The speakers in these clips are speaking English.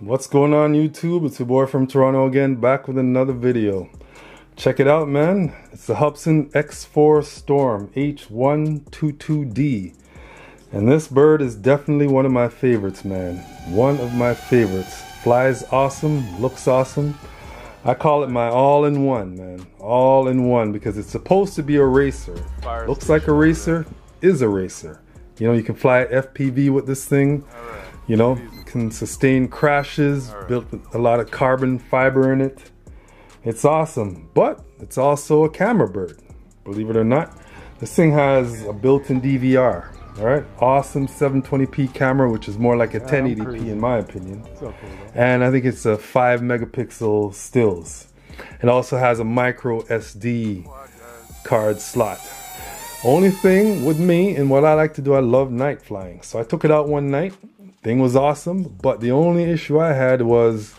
What's going on YouTube? It's your boy from Toronto again, back with another video. Check it out, man. It's the Hubsan X4 Storm h122d. And this bird is definitely one of my favorites, man. One of my favorites. Flies awesome, looks awesome. I call it my all-in-one, man. All-in-one, because it's supposed to be a racer. Looks like a racer, is a racer. You know, you can fly FPV with this thing. You know, can sustain crashes, built with a lot of carbon fiber in it. It's awesome, but it's also a camera bird, believe it or not. This thing has a built-in DVR, all right? Awesome 720p camera, which is more like a 1080p in my opinion. And I think it's a 5 megapixel stills. It also has a micro SD card slot. Only thing with me and what I like to do, I love night flying. So I took it out one night. Thing was awesome, but the only issue I had was,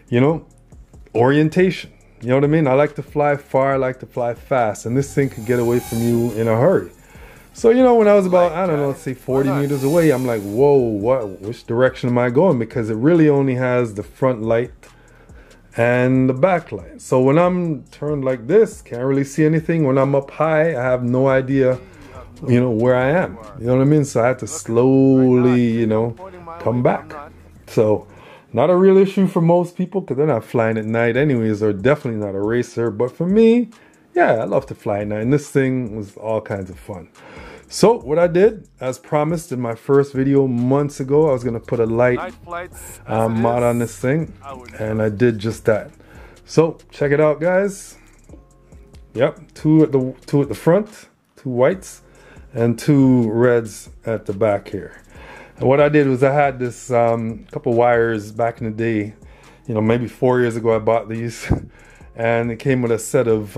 you know, orientation. You know what I mean? I like to fly far, I like to fly fast, and this thing could get away from you in a hurry. So, you know, when I was about, I don't know, let's say 40 meters away, I'm like, whoa, which direction am I going? Because it really only has the front light and the back light. So when I'm turned like this, can't really see anything. When I'm up high, I have no idea, you know, where I am. You know what I mean? So I had to slowly, you know, come back. So not a real issue for most people because they're not flying at night anyways, or definitely not a racer. But for me, yeah, I love to fly at night, and this thing was all kinds of fun. So what I did, as promised in my first video months ago, I was going to put a light mod on this thing, and I did just that. So check it out, guys. Yep, two at the front, 2 whites and 2 reds at the back here. And what I did was I had this couple wires back in the day, you know, maybe 4 years ago I bought these, and it came with a set of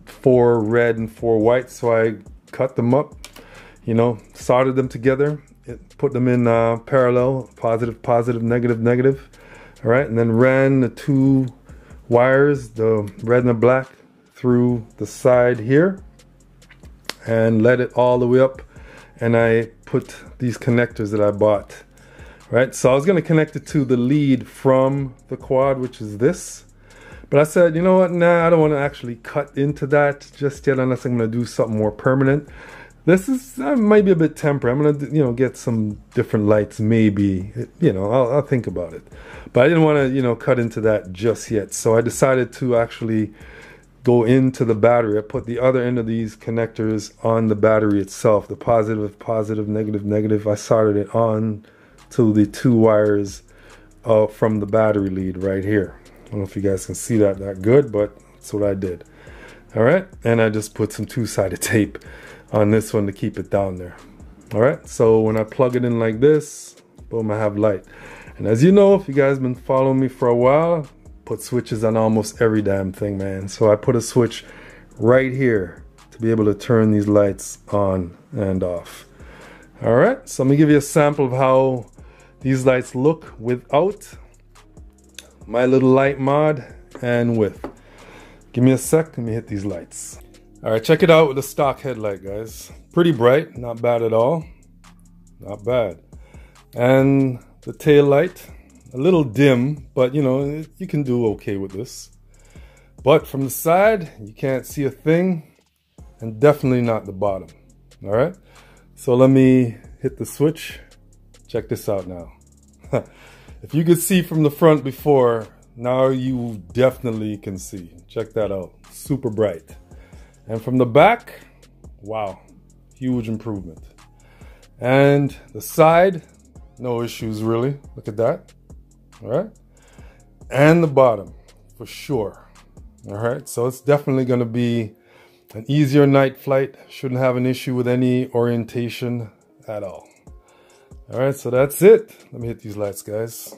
4 red and 4 white. So I cut them up, you know, soldered them together, put them in parallel, positive, negative, all right, and then ran the 2 wires, the red and the black, through the side here and let it all the way up. And I put these connectors that I bought, right? So I was going to connect it to the lead from the quad, which is this. But I said, you know what? Nah, I don't want to actually cut into that just yet unless I'm going to do something more permanent. This is maybe a bit temporary. I'm going to, you know, get some different lights, maybe. You know, I'll think about it. But I didn't want to, you know, cut into that just yet. So I decided to actually go into the battery. I put the other end of these connectors on the battery itself. The positive, negative. I soldered it on to the 2 wires from the battery lead right here. I don't know if you guys can see that good, but that's what I did. All right, and I just put some 2-sided tape on this one to keep it down there. All right, so when I plug it in like this, boom, I have light. And as you know, if you guys been following me for a while, put switches on almost every damn thing, man. So I put a switch right here to be able to turn these lights on and off. All right, so I'm gonna give you a sample of how these lights look without my little light mod and with. Give me a sec, let me hit these lights. All right, check it out with the stock headlight, guys. Pretty bright, not bad at all. Not bad. And the tail light, a little dim, but you know, you can do okay with this. But from the side, you can't see a thing, and definitely not the bottom. All right, so let me hit the switch. Check this out now. If you could see from the front before, now you definitely can see. Check that out, super bright. And from the back, wow, huge improvement. And the side, no issues really, look at that. All right, and the bottom for sure. All right, so it's definitely going to be an easier night flight. Shouldn't have an issue with any orientation at all. All right, so that's it. Let me hit these lights, guys.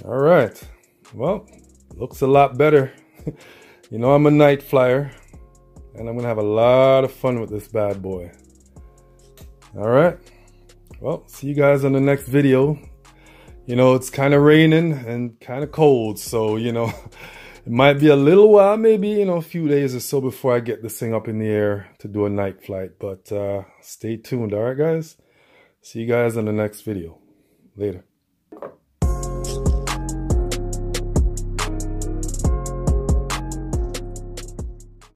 All right, well, looks a lot better. You know, I'm a night flyer, and I'm gonna have a lot of fun with this bad boy. All right, well, see you guys on the next video. You know, it's kind of raining and kind of cold, so, you know, it might be a little while, maybe, you know, a few days or so before I get this thing up in the air to do a night flight. But stay tuned, all right, guys? See you guys in the next video. Later.